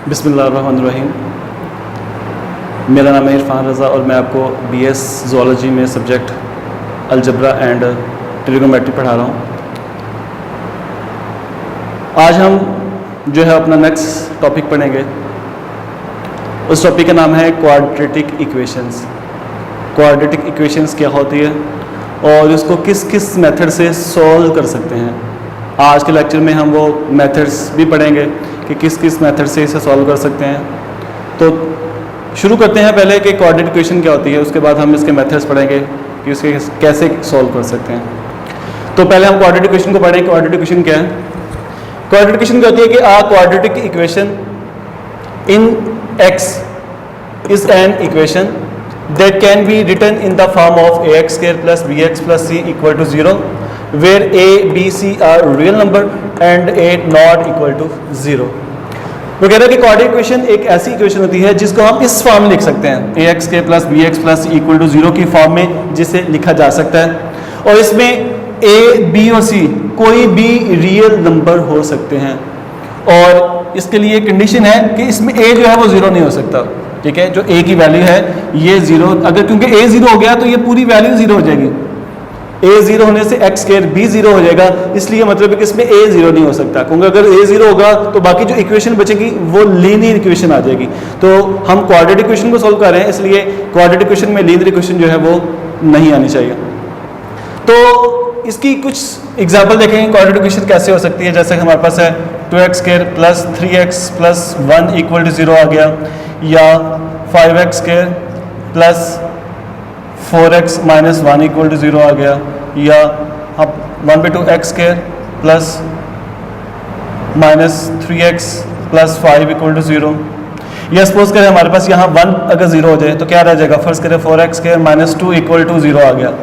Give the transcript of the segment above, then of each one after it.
बिस्मिल्लाहिर्रहमानिर्रहीम। मेरा नाम है इरफान रज़ा और मैं आपको बीएस ज़ूलॉजी में सब्जेक्ट अलजबरा एंड ट्रिगोनोमेट्री पढ़ा रहा हूँ। आज हम जो है अपना नेक्स्ट टॉपिक पढ़ेंगे। उस टॉपिक का नाम है क्वाड्रेटिक इक्वेशंस। क्वाड्रेटिक इक्वेशंस क्या होती है और इसको किस किस मेथड से सॉल्व कर सकते हैं। आज के लेक्चर में हम वो मेथड्स भी पढ़ेंगे कि किस किस मेथड से इसे सॉल्व कर सकते हैं। तो शुरू करते हैं पहले कि क्वाड्रेटिक इक्वेशन क्या होती है, उसके बाद हम इसके मेथड्स पढ़ेंगे कि उसके कैसे सॉल्व कर सकते हैं। तो पहले हम क्वाड्रेटिक इक्वेशन को पढ़ें। क्वाड्रेटिक इक्वेशन क्या है? क्वाड्रेटिक इक्वेशन क्या होती है कि आ quadratic equation in x is an equation that can be written in the form of ax square plus bx plus c equal to 0 where a, b, c are real number and a not equal to 0। वो कह रहा है कि quadratic equation एक ऐसी equation होती है जिसको हम इस फॉर्म में लिख सकते हैं, ax square plus bx plus c equal to 0 की फॉर्म में जिसे लिखा जा सकता है। और इसमें a, b और c कोई भी रियल नंबर हो सकते हैं और इसके लिए कंडीशन है कि इसमें a जो है वो 0 नहीं हो सकता। ठीक है, जो a की वैल्यू है ये 0, अगर क्योंकि a 0 हो गया तो ये पूरी वैल्यू 0 हो जाएगी। a 0 होने से x स्क्वायर भी 0 हो जाएगा, इसलिए मतलब है कि इसमें a 0 नहीं हो सकता, क्योंकि अगर a 0 होगा तो बाकी जो इक्वेशन बचेगी वो लीनियर इक्वेशन आ जाएगी। तो हम क्वाड्रेटिक इक्वेशन को सॉल्व कर रहे हैं, इसलिए क्वाड्रेटिक इक्वेशन में लीनियर इक्वेशन जो है वो नहीं आनी चाहिए। तो इसकी कुछ एग्जाम्पल देखेंगे क्वाड्रेटिक इक्वेशन कैसे हो सकती है। जैसे हमारे पास है 2x square plus 3x plus 1 equal to 0 आ गया, या 5x square plus 4x minus 1 equal to 0 आ गया, या अब 1/2x square plus minus 3x plus 5 equal to 0। या सपोज करें हमारे पास यहाँ 1 अगर 0 हो जाए तो क्या रह जाएगा, फर्स्ट करें 4x square minus 2 equal to 0 आ गया।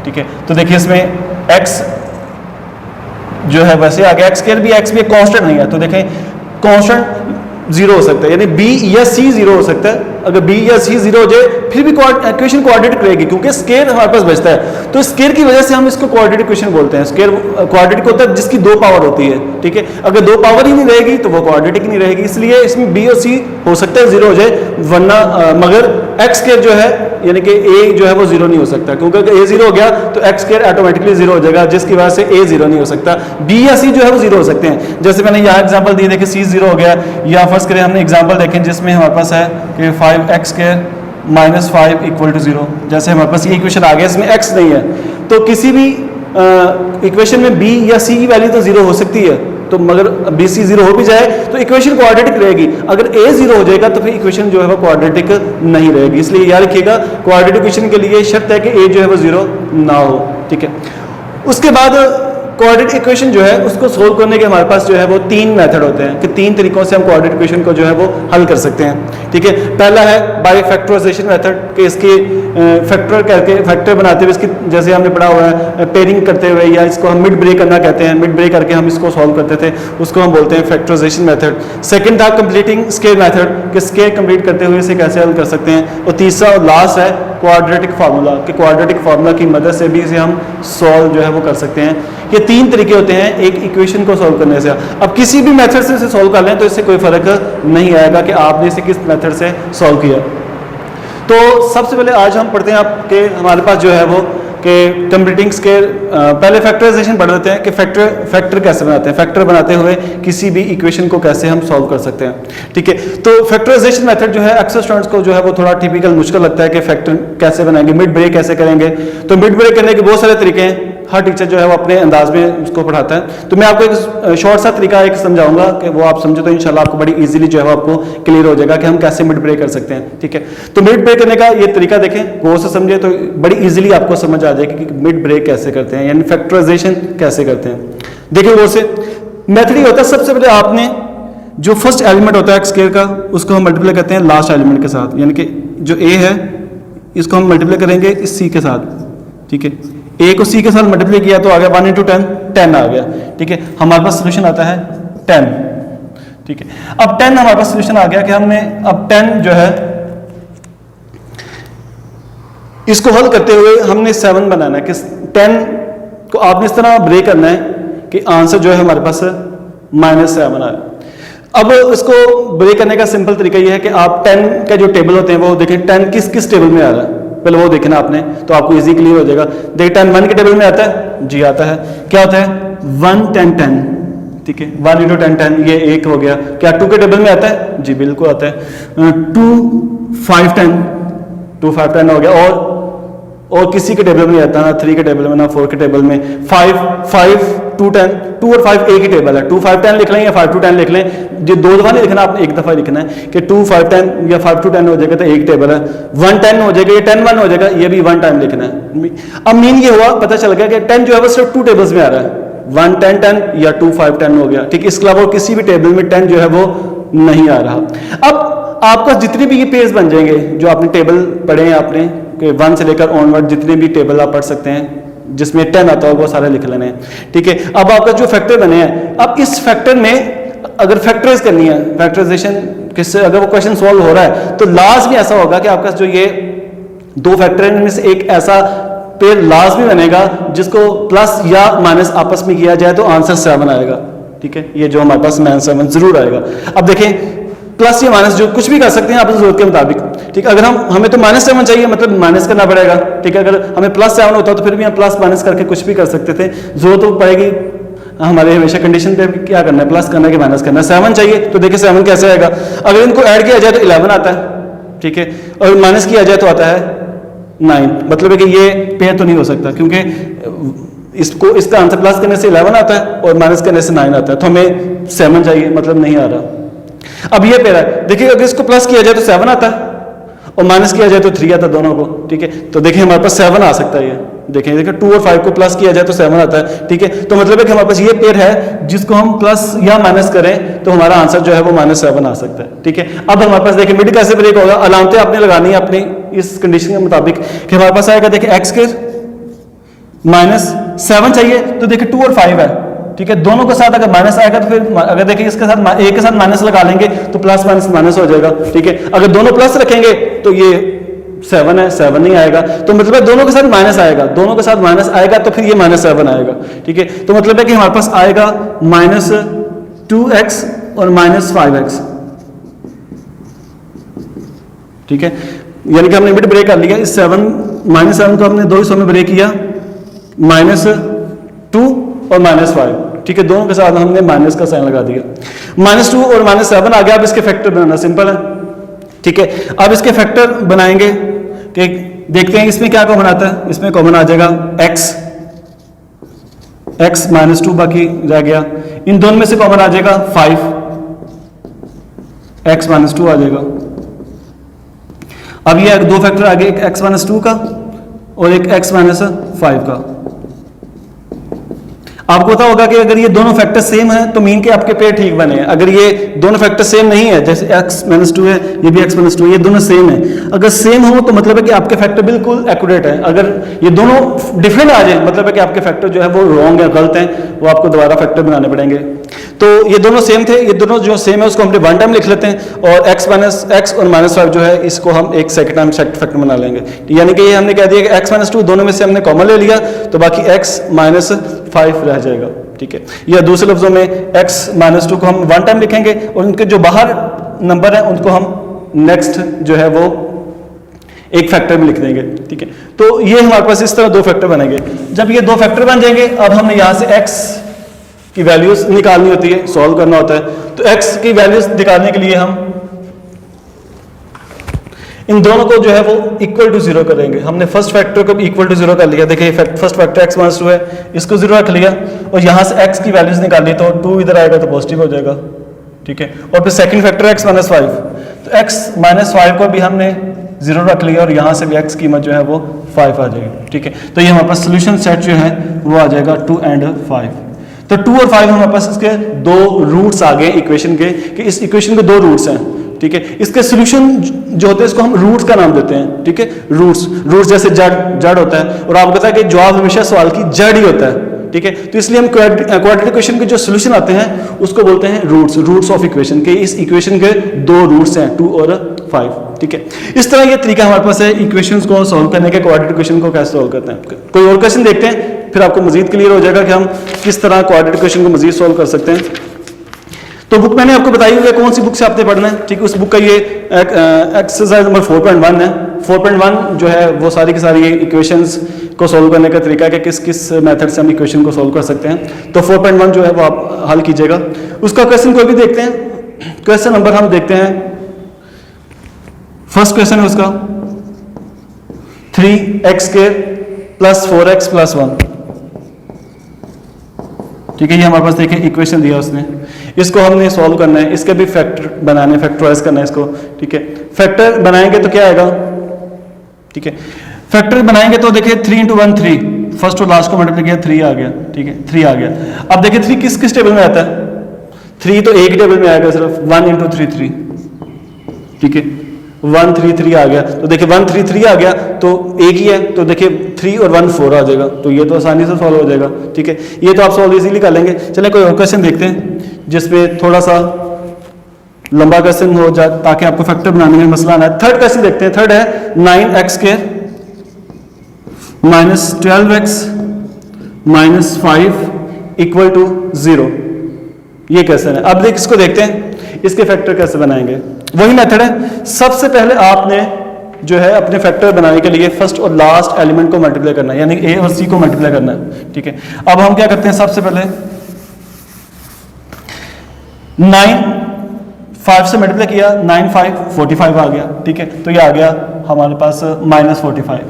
ठीक है, तो देखिए इसमें x जो है वैसे आ गया, x भी एक कांस्टेंट नहीं है, तो देखें कांस्टेंट 0 हो सकता है, यानी b या c 0 हो सकता है। अगर b या c 0 हो जाए फिर भी इक्वेशन क्वाड्रेटिक रहेगी, क्योंकि स्क्वायर हमारे पास बचता है। तो स्क्वायर की वजह से हम इसको क्वाड्रेटिक इक्वेशन बोलते हैं। स्क्वायर क्वाड्रेटिक होता है जिसकी 2 पावर होती है। ठीक है, अगर 2 पावर ही नहीं रहेगी तो वो क्वाड्रेटिक नहीं रहेगी, इसलिए इसमें b और c हो सकता है 0 हो जाए, वरना मगर x स्क्वायर जो है यानी कि a जो है वो 0 नहीं हो सकता, क्योंकि अगर a 0 हो गया तो x स्क्वायर ऑटोमेटिकली 0 हो जाएगा, जिसकी वजह से a 0 नहीं हो सकता। b या c जो है वो 0 हो सकते हैं। जैसे मैंने यहाँ एग्जांपल दी, देखिए c 0 हो गया, या फर्स्ट करें हमने एग्जांपल देखें जिसमें हमारे पास है कि 5x square minus 5 equal to 0। जैसे हमारे पास ये इक्वेशन आ गया, इसमें x नहीं है, तो किसी भी इक्वेशन में b या c की वैल्यू तो 0 हो सकती है, तो मगर बी सी 0 हो भी जाए तो इक्वेशन क्वाड्रेटिक रहेगी। अगर a 0 हो जाएगा तो फिर इक्वेशन जो है वो क्वाड्रेटिक नहीं रहेगी। इसलिए याद रखिएगा क्वाड्रेटिक इक्वेशन के लिए शर्त है कि a जो है वो 0 ना हो। ठीक है, उसके बाद क्वाड्रेटिक इक्वेशन जो है उसको सोल्व करने के हमारे पास जो है वो 3 मेथड होते हैं कि 3 तरीकों से हम क्वाड्रेटिक इक्वेशन को जो है वो हल कर सकते हैं। ठीक है, पहला है बाय फैक्टराइजेशन मेथड कि इसके फैक्टर करके फैक्टर बनाते हुए इसकी जैसे हमने पढ़ा हुआ है पेयरिंग करते हुए, या इसको हम मिड ब्रेक करना कहते हैं, मिड ब्रेक करके हम इसको सॉल्व करते थे, उसको हम बोलते हैं फैक्टराइजेशन मेथड। सेकंड था कंप्लीटिंग स्क्वायर मेथड कि स्क्वायर कंप्लीट करते हुए इसे कैसे हल कर सकते हैं। और तीसरा और लास्ट है क्वाड्रेटिक फार्मूला कि क्वाड्रेटिक फार्मूला की मदद से भी इसे हम सॉल्व जो है वो कर सकते हैं। ये 3 तरीके होते हैं एक इक्वेशन को सॉल्व करने से। अब किसी भी मेथड से इसे सॉल्व कर लें तो इससे कोई फर्क नहीं आएगा कि आपने इसे किस मेथड से सॉल्व किया। तो सबसे पहले आज हम पढ़ते हैं आपके हमारे पास जो है वो कि कंप्लीटिंग स्क्वायर, पहले फैक्टराइजेशन पढ़ लेते हैं कि फैक्टर कैसे बनाते हैं, फैक्टर बनाते हुए किसी भी इक्वेशन को कैसे हम सॉल्व कर सकते हैं। ठीक है, तो फैक्टराइजेशन मेथड जो है अक्सर स्टूडेंट्स को जो है वो थोड़ा टिपिकल मुश्किल लगता है कि फैक्टर कैसे बनाएंगे, मिड ब्रेक कैसे करेंगे। तो मिड ब्रेक करने के बहुत सारे तरीके हैं, हर टीचर जो है वो अपने अंदाज में उसको पढ़ाता है। तो मैं आपको एक शॉर्ट सा तरीका एक समझाऊंगा कि वो आप समझो तो इंशाल्लाह आपको बड़ी इजीली जो है वो आपको क्लियर हो जाएगा कि हम कैसे मिड ब्रेक कर सकते हैं। ठीक है, तो मिड ब्रेक करने का ये तरीका देखें, गौर से समझे तो बड़ी इजीली आपको समझ आ जाएगी कि मिड ब्रेक कैसे करते हैं, यानी फैक्टराइजेशन कैसे करते हैं। देखिए गौर से, मेथड ही होता है सबसे पहले आपने जो फर्स्ट एलिमेंट होता है x स्क्वायर का उसको हम मल्टीप्लाई करते हैं लास्ट एलिमेंट के साथ, यानी कि जो a है इसको हम मल्टीप्लाई करेंगे इस c के साथ। ठीक है, a को c के साथ मल्टीप्लाई किया तो आ गया 1 × 10 आ गया। ठीक है, हमारे पास सोल्यूशन आता है 10। ठीक है, अब 10 हमारे पास सोल्यूशन आ गया कि हमने अब 10 जो है इसको हल करते हुए हमने 7 बनाना है कि 10 को आपने इस तरह ब्रेक करना है कि आंसर जो है हमारे पास -7 आए। अब इसको ब्रेक करने का सिंपल तरीका ये है कि आप 10 का जो टेबल होते हैं वो देखें 10 किस किस टेबल में आ रहा है, पहले वो देखना आपने, तो आपको इजी क्लियर हो जाएगा। देखिए 10 1 के टेबल में आता है, जी आता है। क्या होता है 1 10 10, ठीक है, 1 × 10 10, ये 1 हो गया। क्या 2 के टेबल में आता है, जी बिल्कुल आता है। 2 5 10, 2 5 10 हो गया। और किसी के टेबल में नहीं आता, ना 3 के टेबल में, ना 4 के टेबल में। 5 5 2 10, 2 और 5 एक ही टेबल है, 2 5 10 लिख लें या 5 2 10 लिख लें। जो दो दफा नहीं लिखना, आपने एक दफा लिखना है कि 2 5 10 या 5 2 10 हो जाएगा तो एक टेबल है। 1 10 हो जाएगा, ये 10 1 हो जाएगा, ये भी 1 टाइम लिखना है। अब मीन ये हुआ, पता चल गया कि 10 जो है वो सिर्फ 2 टेबल्स में आ रहा है, 1 10 10 या 2 5 10 हो गया, ठीक है। इसके अलावा किसी भी टेबल में 10 जो है वो नहीं आ रहा। अब आपका जितने भी ये पेज बन जाएंगे, जो आपने टेबल पढ़े हैं आपने कि 1 से लेकर ऑनवर्ड, जितने भी टेबल आप पढ़ सकते हैं जिसमें 10 आता हो वो सारे लिख लेने हैं, ठीक है। अब आपका जो फैक्टर बने हैं, अब इस फैक्टर में अगर फैक्टराइज करनी है, फैक्टराइजेशन किससे, अगर वो क्वेश्चन सॉल्व हो रहा है तो लाजमी ऐसा होगा कि आपका जो ये दो फैक्टर है इनमें से एक ऐसा पेयर लाजमी बनेगा जिसको प्लस या माइनस आपस में किया जाए तो आंसर 7 आएगा, ठीक है। ये जो हमारे पास -7 जरूर आएगा। अब देखें प्लस या माइनस जो कुछ भी कर सकते हैं आप जरूरत के मुताबिक, ठीक है। अगर हमें तो -7 चाहिए, मतलब माइनस करना पड़ेगा, ठीक है। अगर हमें +7 होता तो फिर भी हम प्लस माइनस करके कुछ भी कर सकते थे, जरूरत तो पड़ेगी हमारे हमेशा कंडीशन पे क्या करना है, प्लस करना है कि माइनस करना है। 7 चाहिए तो देखिए 7 कैसे आएगा, अगर इनको ऐड किया जाए तो 11 आता है, ठीक है, और माइनस किया जाए तो आता है 9। मतलब है कि ये पेयर तो नहीं हो सकता, क्योंकि इसका आंसर प्लस करने से 11 आता है और माइनस करने से 9 आता है, तो हमें 7 चाहिए, मतलब नहीं आ रहा। अब ये पेयर है, देखिए अगर इसको प्लस किया जाए तो 7 आता है और माइनस किया जाए तो 3 आता है दोनों को, ठीक है। तो देखिए हमारे पास 7 आ सकता है, ये देखिए 2 और 5 को प्लस किया जाए तो 7 आता है, ठीक है। तो मतलब है कि हमारे पास ये पेयर है जिसको हम प्लस या माइनस करें तो हमारा आंसर जो है वो -7 आ सकता है, ठीक है। अब हमारे पास देखिए मिड कैसे ब्रेक होगा, अलामतें आपने लगानी है अपनी इस कंडीशन के मुताबिक कि हमारे पास आएगा देखिए x² -7 चाहिए तो देखिए 2 और 5 है, ठीक है। दोनों के साथ अगर माइनस आएगा तो फिर अगर देखिए इसके साथ एक के साथ माइनस लगा लेंगे तो प्लस माइनस हो जाएगा, ठीक है। अगर दोनों प्लस रखेंगे तो ये 7 है, 7 नहीं आएगा, तो मतलब है दोनों के साथ माइनस आएगा, दोनों के साथ माइनस आएगा तो फिर ये -7 आएगा, ठीक है। तो मतलब है कि हमारे पास आएगा -2x और -5x, ठीक है। यानी कि हमने मिड ब्रेक कर लिया, इस -7 को हमने दो हिस्सों में ब्रेक किया, -2 और -5, ठीक है। दोनों के साथ हमने माइनस का साइन लगा दिया, -2 और -7 आ गया। अब इसके फैक्टर बनाना सिंपल है, ठीक है। अब इसके फैक्टर बनाएंगे कि देखते हैं इसमें क्या कॉमन आता है। इसमें कॉमन आ जाएगा x -2 बाकी रह गया, इन दोनों में से कॉमन आ जाएगा 5, x -2 आ जाएगा। अब ये दो फैक्टर आ गए, एक x -2 का और एक x -5 का। आपको पता होगा कि अगर ये दोनों फैक्टर सेम है तो मीन के आपके पेयर ठीक बने हैं। अगर ये दोनों फैक्टर सेम नहीं है, जैसे x -2 है, ये भी x -2, ये दोनों सेम है, अगर सेम हो तो मतलब है कि आपके फैक्टर बिल्कुल एक्यूरेट है। अगर ये दोनों डिफरेंट आ जाए मतलब है कि आपके फैक्टर जो है वो रॉन्ग है, गलत है, वो आपको दोबारा फैक्टर बनाने पड़ेंगे। तो ये दोनों सेम थे, ये दोनों जो सेम है उसको हम वन टाइम लिख लेते हैं और x और -5 जो है इसको हम एक सेकंड टाइम फैक्टर बना लेंगे। यानी कि ये हमने कह दिया कि x -2 दोनों में से हमने कॉमन ले लिया तो बाकी x -5 रह जाएगा, ठीक है। या दूसरे लफ्जों में x -2 को हम वन टाइम लिखेंगे और उनके जो बाहर नंबर है उनको हम नेक्स्ट जो है वो एक फैक्टर में लिख देंगे, ठीक है। तो ये हमारे पास इस तरह दो फैक्टर बनेंगे। जब ये दो फैक्टर बन जाएंगे अब हमने यहाँ से x की वैल्यूज निकालनी होती है, सॉल्व करना होता है। तो x की वैल्यूज निकालने के लिए हम इन दोनों को जो है वो इक्वल टू 0 करेंगे। हमने फर्स्ट फैक्टर को इक्वल टू 0 कर लिया, देखिए फर्स्ट फैक्टर x -2 है, इसको 0 रख लिया और यहाँ से x की वैल्यूज निकाल ली तो 2 इधर आएगा तो पॉजिटिव हो जाएगा, ठीक है। और फिर सेकंड फैक्टर x -5, तो x -5 को भी हमने 0 रख लिया और यहाँ से भी x कीमत जो है वो 5 आ जाएगी, ठीक है। तो ये हमारे पास सोल्यूशन सेट जो है वो आ जाएगा 2 और 5। तो 2 और 5 हमारे पास इसके दो रूट्स आ गए इक्वेशन के, कि इस इक्वेशन के दो रूट्स हैं, ठीक है। इसके सॉल्यूशन जो होते हैं इसको हम रूट्स का नाम देते हैं, ठीक है। रूट्स जैसे जड़ होता है और आपको पता है कि जवाब हमेशा सवाल की जड़ ही होता है, ठीक है। तो इसलिए हम क्वाड्रेटिक इक्वेशन के जो सॉल्यूशन आते हैं उसको बोलते हैं रूट्स ऑफ इक्वेशन के। इस इक्वेशन के दो रूट्स हैं 2 और 5, ठीक है। इस तरह ये तरीका हमारे पास है इक्वेशंस को सॉल्व करने के, क्वाड्रेटिक इक्वेशन को कैसे सॉल्व करते हैं। कोई और क्वेश्चन देखते हैं फिर आपको मजीद क्लियर हो जाएगा कि हम किस तरह क्वाड्रेटिक इक्वेशन को मजीद सॉल्व कर सकते हैं। तो बुक मैंने आपको बताई हुई है कौन सी बुक से आपने पढ़ना है, ठीक है। उस बुक का ये एक्सरसाइज नंबर 4.1 है। 4.1 जो है वो सारी की सारी इक्वेशंस को सॉल्व करने का तरीका है कि किस किस मेथड से हम इक्वेशन को सॉल्व कर सकते हैं। तो 4.1 जो है वो आप हल कीजिएगा। उसका क्वेश्चन कोई भी देखते हैं, क्वेश्चन नंबर हम देखते हैं, फर्स्ट क्वेश्चन है उसका 3x² + 4x + 1, ठीक है। ये हमारे पास देखिए इक्वेशन दिया उसने, इसको हमने सॉल्व करना है, इसके भी फैक्टर बनाने, फैक्टराइज करना है इसको, ठीक है। फैक्टर बनाएंगे तो क्या आएगा, ठीक है। फैक्टर बनाएंगे तो देखिए 3 × 1 3, फर्स्ट और लास्ट को मल्टीप्लाई किया 3 आ गया, ठीक है, 3 आ गया। अब देखिए 3 किस किस टेबल में आता है, 3 तो एक टेबल में आएगा सिर्फ, 1 × 3 3, ठीक है, 1 3 3 आ गया। तो देखिए 1 3 3 आ गया तो एक ही है, तो देखिए 3 और 1 4 आ जाएगा, तो ये तो आसानी से सॉल्व हो जाएगा, ठीक है। ये तो आप सॉल्व इजीली कर लेंगे। चलिए कोई और क्वेश्चन देखते हैं जिसमें थोड़ा सा लंबा क्वेश्चन हो जाए ताकि आपको फैक्टर बनाने में मसला ना है। थर्ड क्वेश्चन देखते हैं। थर्ड है 9x² - 12x - 5 = 0। ये क्वेश्चन है। अब देख इसको देखते हैं इसके फैक्टर कैसे बनाएंगे। वही मेथड है, सबसे पहले आपने जो है अपने फैक्टर बनाने के लिए फर्स्ट और लास्ट एलिमेंट को मल्टीप्लाई करना है, यानी ए और सी को मल्टीप्लाई करना है, ठीक है। अब हम क्या करते हैं, सबसे पहले 9 5 से मल्टीप्लाई किया, 9 5 45 आ गया, ठीक है। तो ये आ गया हमारे पास -45,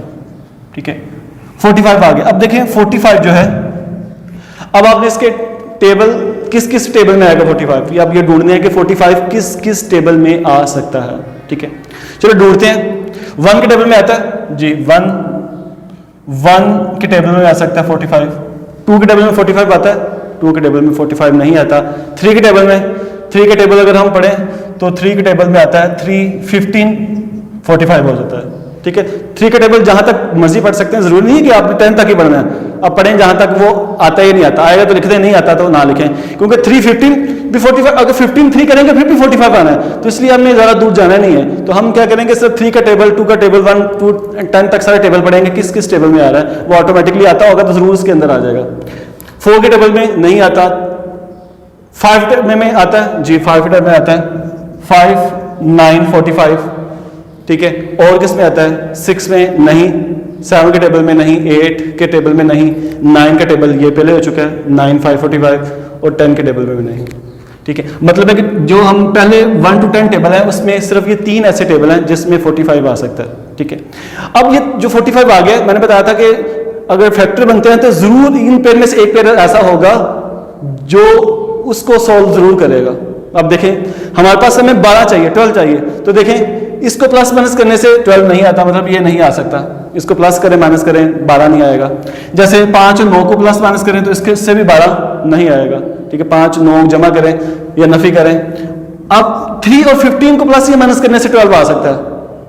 ठीक है, 45 आ गया। अब देखें 45 जो है, अब आपने इसके टेबल किस किस टेबल में आएगा 45, अब ये ढूंढने हैं कि 45 किस किस टेबल में आ सकता है, ठीक है। चलो ढूंढते हैं। 1 के टेबल में आता है जी, 1 के टेबल में आ सकता है 45। 2 के टेबल में 45 आता है, 2 के टेबल में 45 नहीं आता। 3 के टेबल में, 3 के टेबल अगर हम पढ़ें तो 3 के टेबल में आता है 3 15 45 हो जाता है, ठीक है। 3 का टेबल जहां तक मर्जी पढ़ सकते हैं, जरूरी नहीं है कि आपने 10 तक ही पढ़ना है। अब पढ़ें जहां तक वो आता है, नहीं आता, आएगा तो लिख दें, नहीं आता तो ना लिखें, क्योंकि 3 15 भी 45, अगर 15 3 करेंगे फिर भी 45 आना है, तो इसलिए हमने ज़्यादा दूर जाना नहीं है। तो हम क्या करेंगे, सिर्फ 3 का टेबल, 2 का टेबल, 1 2 10 तक सारे टेबल पढ़ेंगे, किस किस टेबल में आ रहा है, वो ऑटोमेटिकली आता होगा तो जरूर उसके अंदर आ जाएगा। 4 के टेबल में नहीं आता, 5 टेबल में आता है जी, 5 टेबल में आता है 5 9 45, ठीक है। और किस में आता है, 6 में नहीं, 7 के टेबल में नहीं, 8 के टेबल में नहीं, 9 का टेबल ये पहले हो चुका है 9 5 45, और 10 के टेबल में भी नहीं, ठीक है। मतलब है कि जो हम पहले 1 to 10 टेबल है उसमें सिर्फ ये 3 ऐसे टेबल हैं जिसमें 45 आ सकता है, ठीक है। अब ये जो 45 आ गया, मैंने बताया था कि अगर फैक्टर बनते हैं तो जरूर इन पेयर में से एक पेयर ऐसा होगा जो उसको सॉल्व जरूर करेगा। अब देखें हमारे पास हमें 12 चाहिए, 12 चाहिए, तो देखें इसको प्लस माइनस करने से 12 नहीं आता, मतलब ये नहीं आ सकता। इसको प्लस करें माइनस करें 12 नहीं आएगा। जैसे 5 और 9 को प्लस माइनस करें तो इसके भी 12 नहीं आएगा, ठीक है। 5 9 जमा करें या नफी करें। अब 3 और 15 को प्लस या माइनस करने से 12 आ सकता है,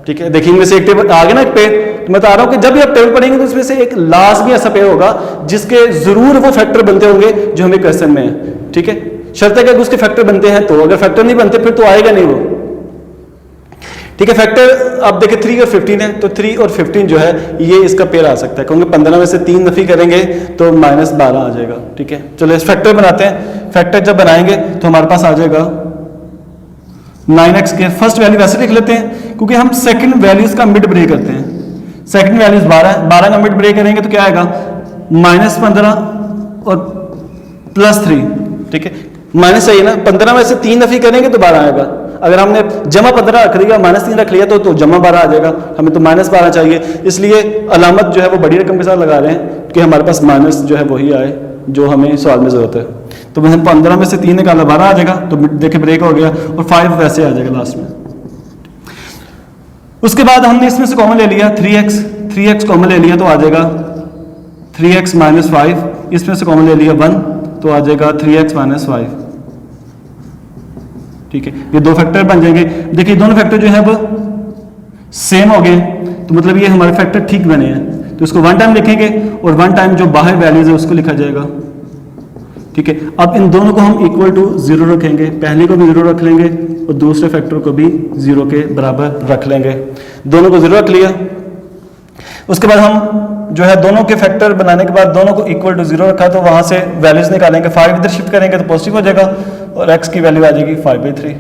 ठीक है। देखिए इनमें से एक टेबल आ गया ना, एक पेड़, तो मैं बता रहा हूं कि जब भी आप टेबल पढ़ेंगे तो उसमें से एक लाजमी ऐसा पेड़ होगा जिसके जरूर वो फैक्टर बनते होंगे जो हमें क्वेश्चन में है, ठीक है। शर्त है कि अगर उसके फैक्टर बनते हैं तो, अगर फैक्टर नहीं बनते फिर तो आएगा नहीं वो, ठीक है। फैक्टर अब देखिए 3 और 15 है, तो 3 और 15 जो है ये इसका पेयर आ सकता है, क्योंकि 15 में से 3 नफी करेंगे तो -12 आ जाएगा, ठीक है। चलो इस फैक्टर बनाते हैं। फैक्टर जब बनाएंगे तो हमारे पास आ जाएगा 9x²। फर्स्ट वैल्यू वैसे लिख लेते हैं क्योंकि हम सेकंड वैल्यूज का मिड ब्रेक करते हैं। सेकंड वैल्यूज 12 है, 12 का मिड ब्रेक करेंगे तो क्या आएगा, -15 और +3, ठीक है। माइनस चाहिए ना, 15 में से 3 नफी करेंगे तो 12 आएगा। अगर हमने जमा 15 रख लिया, -3 रख लिया तो जमा 12 आ जाएगा। हमें तो -12 चाहिए, इसलिए अलामत जो है वो बड़ी रकम के साथ लगा रहे हैं कि हमारे पास माइनस जो है वही आए जो हमें सवाल में जरूरत है। तो हम 15 में से 3 निकाला 12 आ जाएगा, तो देखिए ब्रेक हो गया, और 5 वैसे आ जाएगा लास्ट में। उसके बाद हमने इसमें से कॉमन ले लिया 3x कॉमन ले लिया तो आ जाएगा 3x - 5, इसमें से कॉमन ले लिया 1 तो आ जाएगा 3x - 5, ठीक है। ये दो फैक्टर बन जाएंगे। देखिए दोनों फैक्टर जो है वो सेम हो गए, तो मतलब ये हमारे फैक्टर ठीक बने हैं। तो इसको 1 टाइम लिखेंगे और 1 टाइम जो बाहर वैल्यूज है उसको लिखा जाएगा, ठीक है। अब इन दोनों को हम इक्वल टू 0 रखेंगे, पहले को भी 0 रख लेंगे और दूसरे फैक्टर को भी 0 के बराबर रख लेंगे। दोनों को 0 रख लिया। उसके बाद हम जो है दोनों के फैक्टर बनाने के बाद दोनों को इक्वल टू 0 रखा, तो वहां से वैल्यूज निकालेंगे। 5 इधर शिफ्ट करेंगे तो पॉजिटिव हो जाएगा, और x की वैल्यू आ जाएगी 5/3।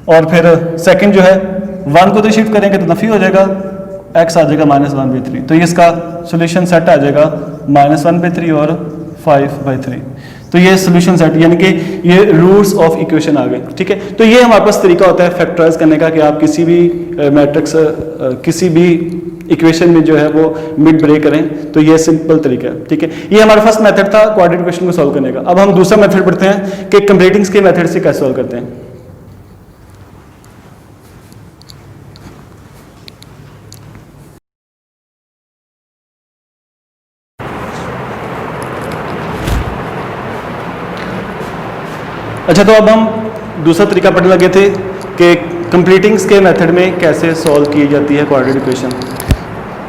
और फिर सेकंड जो है 1 को तो शिफ्ट करेंगे तो नफी हो जाएगा, x आ जाएगा -1/3। तो ये इसका सोल्यूशन सेट आ जाएगा -1/3 और 5/3। तो ये सोल्यूशन सेट यानी कि ये रूट्स ऑफ इक्वेशन आ गए, ठीक है। तो ये हमारे पास तरीका होता है फैक्टराइज करने का कि आप किसी भी मैट्रिक्स किसी भी इक्वेशन में जो है वो मिड ब्रेक करें। तो ये सिंपल तरीका है, ठीक है। ये हमारा फर्स्ट मेथड था क्वाड्रेटिक इक्वेशन को सॉल्व करने का। अब हम दूसरा मेथड पढ़ते हैं कि कंप्लीटिंग्स के मेथड से कैसे सॉल्व करते हैं। अच्छा, तो अब हम दूसरा तरीका पढ़ने लगे थे कि कंप्लीटिंग्स के मेथड में कैसे सॉल्व की जाती है क्वाड्रेटिक इक्वेशन।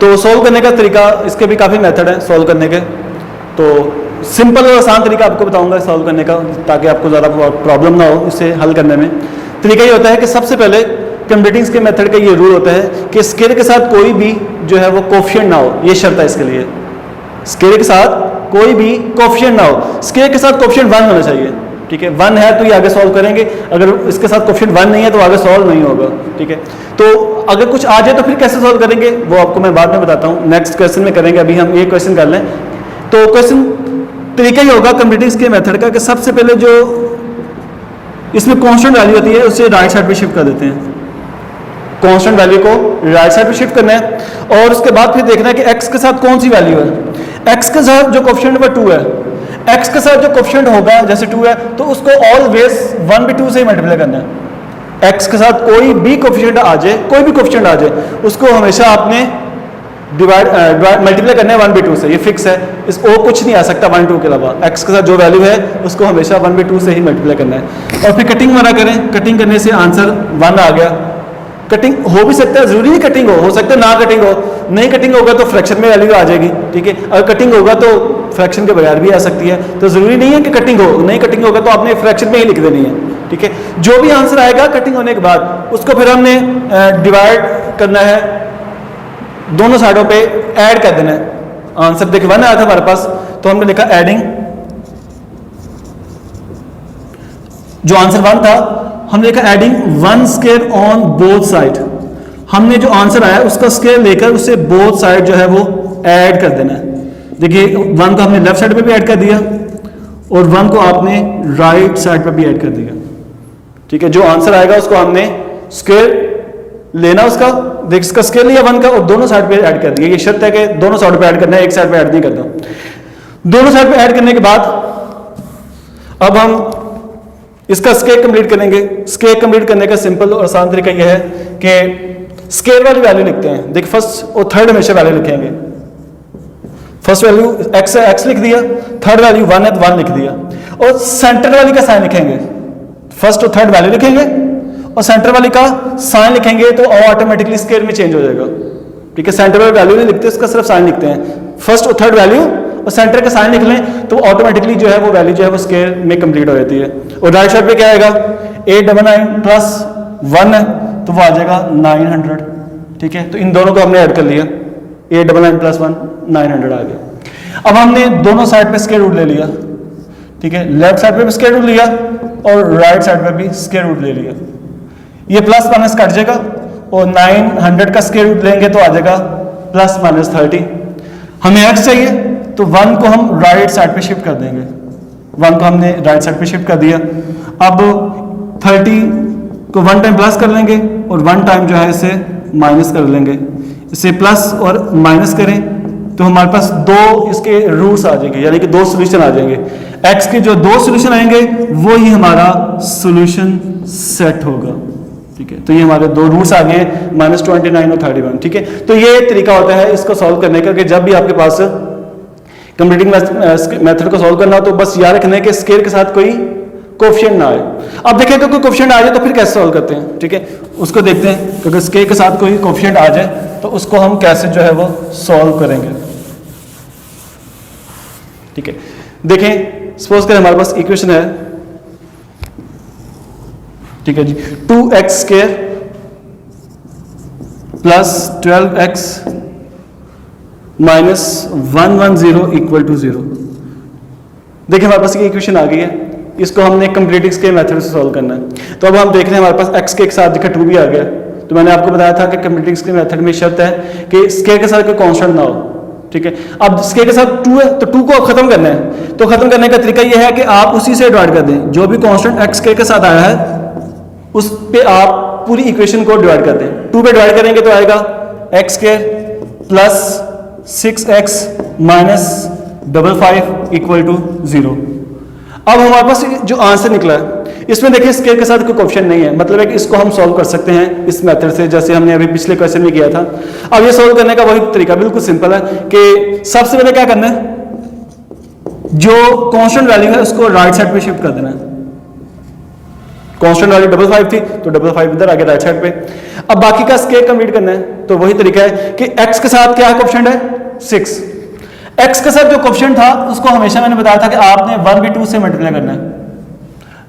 तो सॉल्व करने का तरीका, इसके भी काफ़ी मेथड हैं सॉल्व करने के। तो सिंपल और आसान तरीका आपको बताऊंगा सॉल्व करने का, ताकि आपको ज़्यादा प्रॉब्लम ना हो इसे हल करने में। तरीका ये होता है कि सबसे पहले कंप्लीटिंग्स के मेथड का ये रूल होता है कि स्केयर के साथ कोई भी जो है वो कोफिशिएंट ना हो। ये शर्त है इसके लिए, स्केयर के साथ कोई भी कोफिशिएंट ना हो। स्केयर के साथ कोफिशिएंट 1 होना चाहिए, ठीक है। 1 है तो ये आगे सॉल्व करेंगे, अगर इसके साथ कोफिशिएंट 1 नहीं है तो आगे सॉल्व नहीं होगा, ठीक है। तो अगर कुछ आ जाए तो फिर कैसे सॉल्व करेंगे वो आपको मैं बाद में बताता हूँ, नेक्स्ट क्वेश्चन में करेंगे। अभी हम ये क्वेश्चन कर लें। तो क्वेश्चन तरीका ही होगा कंप्लीटिंग्स के मेथड का कि सबसे पहले जो इसमें कांस्टेंट वैल्यू होती है उसे राइट साइड पे शिफ्ट कर देते हैं। कांस्टेंट वैल्यू को राइट साइड पे शिफ्ट करना है और उसके बाद फिर देखना है कि x के साथ कौन सी वैल्यू है। x के साथ जो कोफिशिएंट है वो 2 है। x के साथ जो कोफिशिएंट होगा जैसे 2 है तो उसको ऑलवेज 1/2 से ही मल्टीप्लाई करना है। x के साथ कोई भी कोफिशिएंट आ जाए, कोई भी कोफिशिएंट आ जाए, उसको हमेशा आपने मल्टीप्लाई करना है 1/2 से। ये फिक्स है, इस ओ कुछ नहीं आ सकता 1/2 के अलावा। x के साथ जो वैल्यू है उसको हमेशा 1/2 से ही मल्टीप्लाई करना है। और फिर कटिंग वगैरह करें, कटिंग करने से आंसर 1 आ गया। कटिंग हो भी सकता है, जरूरी नहीं कटिंग हो सकता है ना कटिंग हो। नहीं कटिंग होगा तो फ्रैक्शन में वैल्यू आ जाएगी, ठीक है। अगर कटिंग होगा तो फ्रैक्शन के बगैर भी आ सकती है। तो जरूरी नहीं है कि कटिंग हो, नहीं कटिंग होगा तो आपने फ्रैक्शन में ही लिख देनी है, ठीक है। जो भी आंसर आएगा कटिंग होने के बाद उसको फिर हमने डिवाइड करना है, दोनों साइडों पे ऐड कर देना है। आंसर देखिए 1 आया था हमारे पास तो हमने लिखा एडिंग। जो आंसर 1 था हमने लिखा adding 1 square on both side. हमने जो आंसर आया उसका स्क्वायर लेकर उसे बोथ साइड जो है वो ऐड कर देना है। देखिए 1 को हमने लेफ्ट साइड पे भी ऐड कर दिया और 1 को आपने राइट साइड पे भी ऐड कर दिया, ठीक है। जो आंसर आएगा उसको हमने स्क्वायर लेना, उसका देख इसका स्क्वायर लिया 1 का और दोनों साइड पे ऐड कर दिया। ये शर्त है कि दोनों साइड पे ऐड करना है, एक साइड पे ऐड नहीं करना। दोनों साइड पे ऐड करने के बाद अब हम इसका स्क्वायर कंप्लीट करेंगे। स्क्वायर कंप्लीट करने का सिंपल और आसान तरीका यह है कि स्क्वायर वाली वैल्यू लिखते हैं। देखिए फर्स्ट और थर्ड हमेशा वैल्यू लिखेंगे। फर्स्ट वैल्यू x है, x लिख दिया। थर्ड वैल्यू 1 है तो 1 लिख दिया और सेंटर वाली का साइन लिखेंगे। फर्स्ट और थर्ड वैल्यू लिखेंगे और सेंटर वाली का साइन लिखेंगे तो ऑटोमेटिकली स्क्वायर में चेंज हो जाएगा, ठीक है। सेंटर वाली वैल्यू नहीं लिखते, उसका सिर्फ साइन लिखते हैं। फर्स्ट और थर्ड वैल्यू और सेंटर का साइन लिख लें तो ऑटोमेटिकली जो है वो वैल्यू जो है वो स्क्वायर में कंप्लीट हो जाती है। और राइट साइड पे क्या आएगा 899 प्लस 1 है तो वो आ जाएगा 900, ठीक है। तो इन दोनों को हमने ऐड कर लिया, 899 प्लस 1 900 आ गया। अब हमने दोनों साइड पे स्क्वायर रूट ले लिया, ठीक है। लेफ्ट साइड पे भी स्क्वायर रूट लिया और राइट साइड पे भी स्क्वायर रूट ले लिया। ये प्लस माइनस कट जाएगा और 900 का स्क्वायर रूट लेंगे तो आ जाएगा प्लस माइनस 30। हमें x चाहिए तो 1 को हम राइट साइड पे शिफ्ट कर देंगे। 1 को हमने राइट साइड पे शिफ्ट कर दिया। अब 30 को 1 टाइम प्लस कर लेंगे और 1 टाइम जो है इसे माइनस कर लेंगे। इसे प्लस और माइनस करें तो हमारे पास 2 इसके रूट्स आ जाएंगे, यानी कि 2 सोल्यूशन आ जाएंगे। x के जो 2 सोल्यूशन आएंगे वो ही हमारा सोल्यूशन सेट होगा, ठीक है। तो ये हमारे 2 रूट्स आ गए -29 और 31, ठीक है। तो ये तरीका होता है इसको सॉल्व करने का कि जब भी आपके पास कंप्लीटिंग मेथड को सॉल्व करना हो तो बस याद रखना है कि स्क्वायर के साथ कोई कोफिशिएंट ना आए। अब देखिए तो कोई कोफिशिएंट आ जाए तो फिर कैसे सॉल्व करते हैं, ठीक है। उसको देखते हैं कि अगर स्क्वायर के साथ कोई कोफिशिएंट आ जाए तो उसको हम कैसे जो है वो सॉल्व करेंगे, ठीक है। देखें सपोज करें हमारे पास इक्वेशन है, ठीक है जी, 2x square plus 12x minus 110 equal to 0। देखिए हमारे पास ये इक्वेशन आ गई है। इसको हमने कंप्लीट स्केयर मेथड से सॉल्व करना है। तो अब हम देख रहे हैं हमारे पास एक्स के एक साथ देखा 2 भी आ गया। तो मैंने आपको बताया था कि कंप्लीट स्केयर मेथड में शर्त है कि स्केयर के साथ कोई कांस्टेंट ना हो, ठीक है। अब स्केयर के साथ 2 है तो 2 को अब खत्म करना है, तो खत्म करने का तरीका यह है कि आप उसी से डिवाइड कर दें, जो भी कांस्टेंट एक्स स्केयर के साथ आया है उस पे आप पूरी इक्वेशन को डिवाइड कर दें। 2 पे डिवाइड करेंगे तो आएगा x square plus 6x minus 55 equal to 0। अब हमारे पास जो आंसर निकला है इसमें देखिए स्केयर के साथ कोई ऑप्शन नहीं है, मतलब है कि इसको हम सॉल्व कर सकते हैं इस मेथड से, जैसे हमने अभी पिछले क्वेश्चन में किया था। अब ये सॉल्व करने का वही तरीका बिल्कुल सिंपल है कि सबसे पहले क्या करना है, जो कांस्टेंट वैल्यू है उसको राइट साइड पे शिफ्ट कर देना है। कांस्टेंट वैल्यू 55 थी तो 55 इधर आ गया राइट साइड पे। अब बाकी का स्केयर कंप्लीट करना है, तो वही तरीका है कि x के साथ क्या कोएफिशिएंट है 6। x के साथ जो कोएफिशिएंट था उसको हमेशा मैंने बताया था कि आपने 1/2 से मल्टीप्लाई करना है।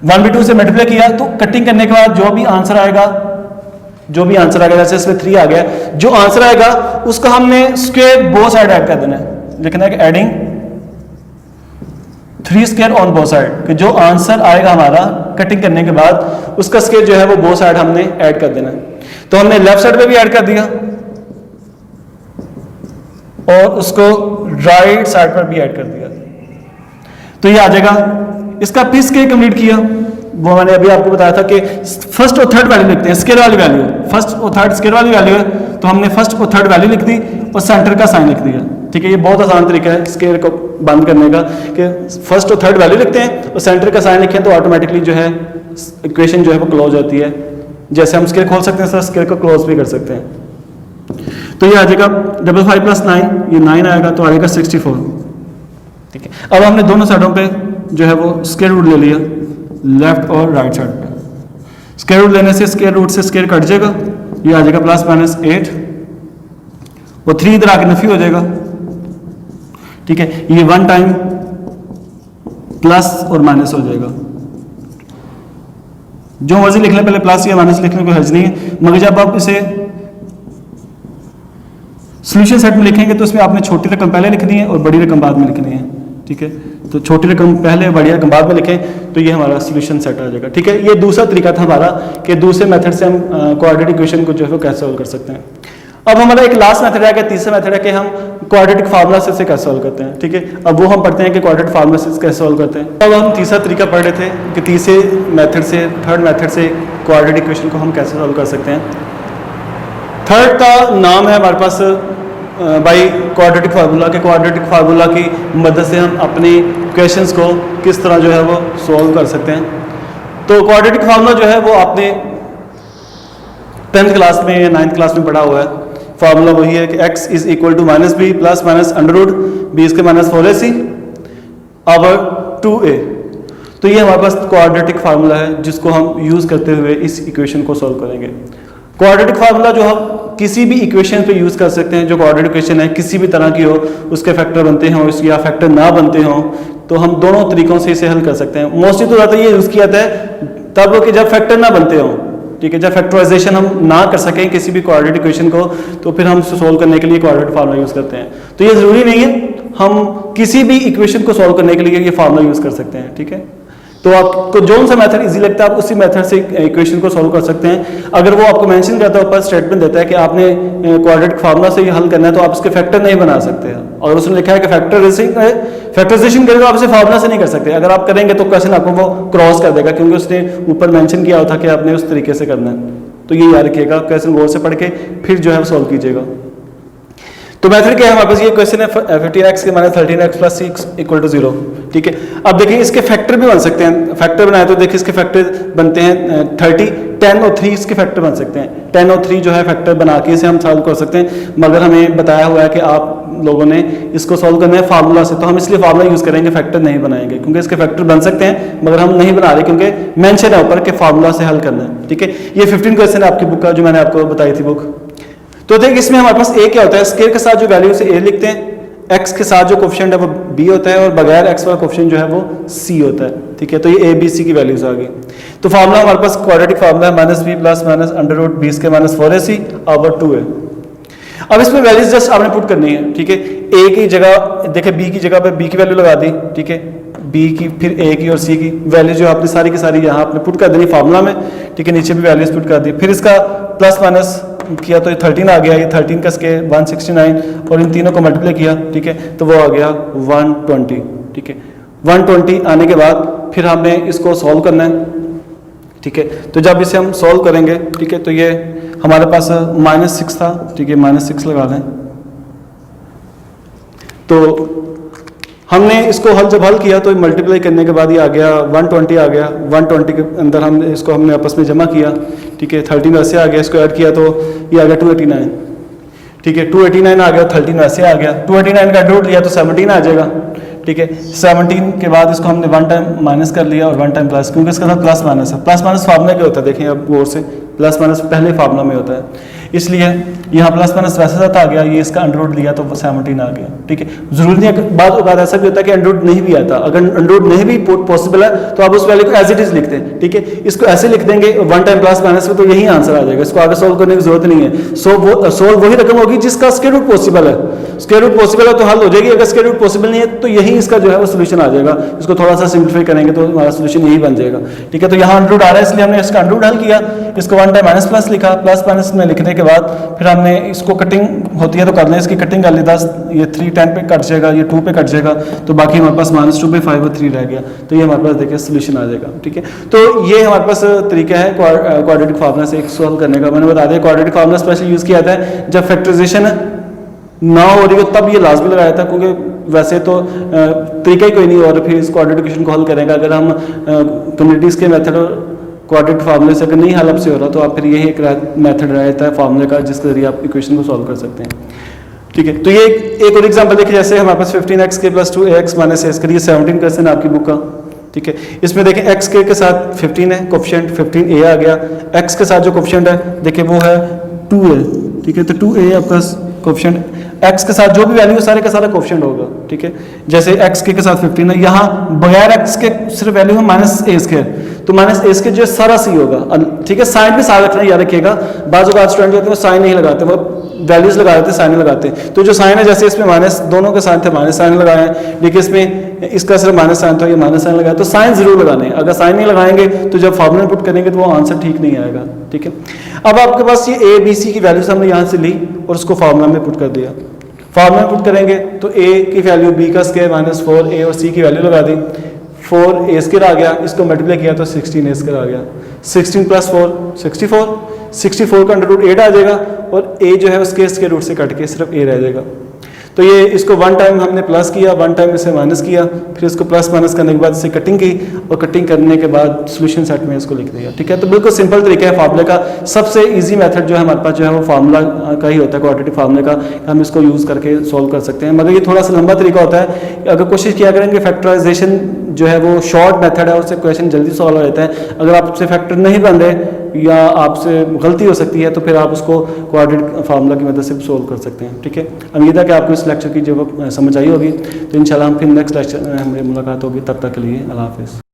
1/2 से मल्टीप्लाई किया तो कटिंग करने के बाद जो भी आंसर आएगा जैसे इसमें 3 आ गया, जो आंसर आएगा उसका हमने स्क्वायर बोथ साइड ऐड कर देना है। लिखना है कि adding 3 square on both side, कि जो आंसर आएगा हमारा कटिंग करने के बाद उसका स्क्वायर जो है वो बोथ साइड हमने ऐड कर देना है। तो हमने लेफ्ट साइड पे भी ऐड कर दिया और उसको राइट साइड पर भी ऐड कर दिया, तो ये आ जाएगा। इसका फिर स्केयर कंप्लीट किया, वो मैंने अभी आपको बताया था कि फर्स्ट और थर्ड वैल्यू लिखते हैं, स्केयर वाली वैल्यू, फर्स्ट और थर्ड स्केयर वाली वैल्यू है, तो हमने फर्स्ट और थर्ड वैल्यू लिख दी और सेंटर का साइन लिख दिया, ठीक है। ये बहुत आसान तरीका है स्केयर को बंद करने का, कि फर्स्ट और थर्ड वैल्यू लिखते हैं और सेंटर का साइन लिखें तो ऑटोमेटिकली जो है इक्वेशन जो है वो क्लोज होती है। जैसे हम स्केयर खोल सकते हैं सर, स्केयर को क्लोज भी कर सकते हैं। तो ये आ जाएगा 55 प्लस 9, ये 9 आएगा तो आएगा 64, ठीक है। अब हमने दोनों साइडों पे जो है वो स्क्वायर रूट ले लिया, लेफ्ट और राइट साइड पे। स्क्वायर रूट लेने से स्क्वायर रूट से स्क्वायर कट जाएगा, ये आ जाएगा प्लस माइनस 8 और 3 इधर आके नफी हो जाएगा, ठीक है। ये 1 टाइम प्लस और माइनस हो जाएगा, जो मर्जी लिख लें, पहले प्लस या माइनस लिखने को हर्ज नहीं है, मगर जब आप इसे सॉल्यूशन सेट में लिखेंगे तो इसमें आपने छोटी रकम पहले लिखनी है और बड़ी रकम बाद में लिखनी है, ठीक है। तो छोटी रकम पहले बड़ी रकम बाद में लिखें तो ये हमारा सॉल्यूशन सेट आ जाएगा, ठीक है। ये दूसरा तरीका था हमारा कि दूसरे मेथड से हम क्वाड्रेटिक इक्वेशन को जो है कैसे सॉल्व कर सकते हैं। अब हमारा एक लास्ट मेथड है कि तीसरा मेथड है कि हम क्वाड्रेटिक फार्मूला से कैसे सॉल्व करते हैं, ठीक है। अब वो हम पढ़ते हैं कि क्वाड्रेटिक फार्मूला से कैसे सॉल्व करते हैं। अब हम तीसरा तरीका पढ़ रहे थे कि तीसरे मेथड से, थर्ड मेथड से क्वाड्रेटिक इक्वेशन को हम कैसे सॉल्व कर सकते हैं। थर्ड का नाम है हमारे पास बाई क्वाड्रेटिक फार्मूला, के क्वाड्रेटिक फार्मूला की मदद से हम अपने क्वेश्चंस को किस तरह जो है वो सॉल्व कर सकते हैं। तो क्वाड्रेटिक फार्मूला जो है वो आपने 10th क्लास में या 9th क्लास में पढ़ा हुआ है। फार्मूला वही है कि x is equal to minus B plus minus under root B इसके माइनस 4ac ओवर 2a। तो ये हमारे पास क्वाड्रेटिक फार्मूला है जिसको हम यूज करते हुए इस इक्वेशन को सॉल्व करेंगे। क्वाड्रेटिक फार्मूला जो हम किसी भी इक्वेशन पे यूज कर सकते हैं, जो क्वाड्रेटिक इक्वेशन है किसी भी तरह की हो, उसके फैक्टर बनते हों या फैक्टर ना बनते हों, तो हम दोनों तरीकों से इसे हल कर सकते हैं। मोस्टली तो ज़्यादा ये यूज किया जाता है तब कि जब फैक्टर ना बनते हों, ठीक है। जब फैक्टराइजेशन हम ना कर सकें किसी भी क्वाड्रेटिक इक्वेशन को, तो फिर हम इसे सोल्व करने के लिए क्वाड्रेटिक फार्मूला यूज करते हैं। तो ये जरूरी नहीं है, हम किसी भी इक्वेशन को सोल्व करने के लिए ये फार्मूला यूज कर सकते हैं, ठीक है। तो आपको जो सा मेथड इजी लगता है आप उसी मेथड से इक्वेशन को सॉल्व कर सकते हैं। अगर वो आपको मेंशन करता है, ऊपर स्टेटमेंट देता है कि आपने क्वाड्रेटिक फार्मूला से ये हल करना है, तो आप इसके फैक्टर नहीं बना सकते हैं। और उसने लिखा है कि फैक्टराइजेशन करेंगे, आप इसे फार्मूला से नहीं कर सकते। अगर आप करेंगे तो क्वेश्चन आपको वो क्रॉस कर देगा, क्योंकि उसने ऊपर मेंशन किया था कि आपने उस तरीके से करना है। तो ये याद रखिएगा, क्वेश्चन गौर से पढ़ के फिर जो है वो सॉल्व कीजिएगा। तो मेथड क्या है हमारे पास, ये क्वेश्चन है 15x के minus 13x plus 6 equal to 0, ठीक है। अब देखिए इसके फैक्टर भी बन सकते हैं, फैक्टर बनाए तो देखिए इसके फैक्टर बनते हैं 30, 10 और 3 इसके फैक्टर बन सकते हैं। 10 और 3 जो है फैक्टर बना के इसे हम सॉल्व कर सकते हैं, मगर हमें बताया हुआ है कि आप लोगों ने इसको सॉल्व करना है फार्मूला से, तो हम इसलिए फार्मूला यूज करेंगे, फैक्टर नहीं बनाएंगे, क्योंकि इसके फैक्टर बन सकते हैं मगर हम नहीं बना रहे क्योंकि मेंशन है ऊपर के फार्मूला से हल करना है, ठीक है। ये 15 क्वेश्चन है आपकी बुक का, जो मैंने आपको बताई थी बुक। तो देखिए इसमें हमारे पास a क्या होता है, स्केयर के साथ जो वैल्यू से a लिखते हैं, x के साथ जो कोएफिशिएंट है वो b होता है और बगैर x वाला कोएफिशिएंट जो है वो c होता है, ठीक है। तो ये a b c की वैल्यूज आ गई। तो फार्मूला हमारे पास क्वाड्रेटिक फार्मूला है minus B plus minus under root B इसके माइनस 4ac ओवर 2a। अब इसमें वैल्यूज जस्ट आपने पुट करनी है, ठीक है। a की जगह देखिए b की जगह पे b की वैल्यू लगा दी, ठीक है। बी की, फिर ए की और सी की वैल्यू जो आपने सारी की सारी यहाँ आपने पुट कर देनी फार्मूला में, ठीक है, नीचे भी वैल्यूज पुट कर दी। फिर इसका प्लस माइनस किया तो ये 13 आ गया, ये 13 का स्केयर 169 और इन तीनों को मल्टीप्लाई किया, ठीक है, तो वो आ गया 120, ठीक है। 120 आने के बाद फिर हमने इसको सॉल्व करना है, ठीक है। तो जब इसे हम सॉल्व करेंगे, ठीक है, तो ये हमारे पास -6 था, ठीक है, -6 लगा दें। तो हमने इसको जब हल किया तो मल्टीप्लाई करने के बाद ये आ गया 120 आ गया। 120 के अंदर हमने आपस में जमा किया, ठीक है, 13 वैसे आ गया, इसको ऐड किया तो ये आ गया 289, ठीक है, 289 आ गया, 13 वैसे आ गया। 289 का रूट लिया तो 17 आ जाएगा, ठीक है। 17 के बाद इसको हमने 1 टाइम माइनस कर लिया और 1 टाइम प्लस, क्योंकि इसका साथ प्लस माइनस है। प्लस माइनस फार्मूला क्या होता है देखें अब गौर से, प्लस माइनस पहले फार्मूला में होता है, इसलिए यहाँ प्लस माइनस वैसे साथ आ गया, ये इसका अंडर रूट लिया तो 17 आ गया, ठीक है। जरूरी नहीं है, बाद ऐसा भी होता है कि अंडर रूट नहीं भी आता, अगर अंडर रूट नहीं भी पॉसिबल है तो आप उस वैल्यू को एज इट इज लिखते हैं, ठीक है। इसको ऐसे लिख देंगे 1 टाइम प्लस माइनस में तो यही आंसर आ जाएगा, इसको आगे सोल्व करने की जरूरत नहीं है। सोल्व वही रकम होगी जिसका स्क्वायर रूट पॉसिबल है, स्क्वायर रूट पॉसिबल है तो हल हो जाएगी, अगर स्क्वायर रूट पॉसिबल नहीं है तो यही इसका जो है वो सोल्यूशन आ जाएगा। इसको थोड़ा सा सिंप्लीफाई करेंगे तो हमारा सोल्यूशन यही बन जाएगा, ठीक है। तो यहाँ अंडर रूट आ रहा है इसलिए हमने इसका अंडर रूट हल किया, इसको 1 टाइम माइनस प्लस लिखा, प्लस माइनस में लिखने के बाद फिर हमने इसको कटिंग होती है तो कर लें, इसकी कटिंग कर ली 10, ये 3 10 पे कट जाएगा, ये 2 पे कट जाएगा, तो बाकी हमारे पास -2 पे 5 और 3 रह गया, तो ये हमारे पास देखिए सोल्यूशन आ जाएगा, ठीक है। तो ये हमारे पास तरीका है क्वाड्रेटिक फार्मूला से एक सॉल्व करने का। मैंने बता दिया क्वाड्रेटिक फार्मूला स्पेशली यूज किया जाता है जब फैक्टराइजेशन ना हो रही हो, तब ये लाजमी लगाया था, क्योंकि वैसे तो तरीका ही कोई नहीं और फिर इस क्वाड्रेटिक इक्वेशन को हल करेंगे। अगर हम कम्युनिटीज़ के मेथड और क्वाड्रेटिक फार्मूले से अगर नहीं हल आपसे हो रहा तो आप फिर यही एक मेथड रहता है फार्मूले का जिसके जरिए आप इक्वेशन को सॉल्व कर सकते हैं, ठीक है। तो ये एक और एग्जांपल देखिए, जैसे हमारे पास 15x के प्लस 2ax माइनस s करिए 17 क्वेश्चन आपकी बुक का, ठीक है। इसमें देखें x के साथ 15 है, कोफिशिएंट 15a आ गया, x के साथ जो कोफिशिएंट है देखिए वो है 2a, ठीक है। तो 2a आपका कोफिशिएंट, x के साथ जो भी वैल्यू सारे का सारा कोफिशिएंट होगा, ठीक है। जैसे x के साथ 15 है, यहाँ बगैर x के सिर्फ वैल्यू है -a², तो -a² जो सारा सी होगा, ठीक है। साइन भी साथ रखना याद रखिएगा, बाजू का स्टूडेंट होते हैं वो साइन नहीं लगाते, वो वैल्यूज लगा देते, साइन लगाते हैं। तो जो साइन है जैसे इसमें माइनस, दोनों के साइन थे माइनस साइन लगाए हैं, लेकिन इसमें इसका सिर्फ माइनस साइन था, ये माइनस साइन लगाया, तो साइन जरूर लगाने हैं। अगर साइन नहीं लगाएंगे तो जब फार्मूला पुट करेंगे तो वो आंसर ठीक नहीं आएगा, ठीक है। अब आपके पास ये a b c की वैल्यूज हमने यहाँ से ली और उसको फार्मूला में पुट कर दिया। फार्मूला पुट करेंगे तो a की वैल्यू b का स्क्वायर -4a और c की वैल्यू लगा दी, 4a² आ गया, इसको मल्टीप्लाई किया तो 16a² आ गया, 16 + 4 64, 64 का अंडर रूट 8 आ जाएगा और a जो है उसके स्क्वायर रूट से कट के सिर्फ a रह जाएगा। तो ये इसको 1 टाइम हमने प्लस किया, 1 टाइम इसे माइनस किया, फिर इसको प्लस माइनस करने के बाद इसे कटिंग की और कटिंग करने के बाद सोल्यूशन सेट में इसको लिख दिया, ठीक है। तो बिल्कुल सिंपल तरीका है फार्मूले का, सबसे इजी मेथड जो है हमारे पास जो है वो फार्मूला का ही होता है, क्वाड्रेटिक फार्मूले का, हम इसको यूज़ करके सॉल्व कर सकते हैं। मगर ये थोड़ा सा लंबा तरीका होता है, अगर कोशिश किया करेंगे फैक्टराइजेशन जो है वो शॉर्ट मेथड है, उससे क्वेश्चन जल्दी सॉल्व हो जाता है। अगर आपसे फैक्टर नहीं बन रहे या आपसे गलती हो सकती है तो फिर आप उसको क्वाड्रेटिक फार्मूला की मदद से सोल्व कर सकते हैं, ठीक है। उम्मीद है कि आपको इस लेक्चर की जब समझ आई होगी, तो इंशाल्लाह हम फिर नेक्स्ट लेक्चर में हमारी मुलाकात होगी। तब तक के लिए अल्लाह हाफिज़।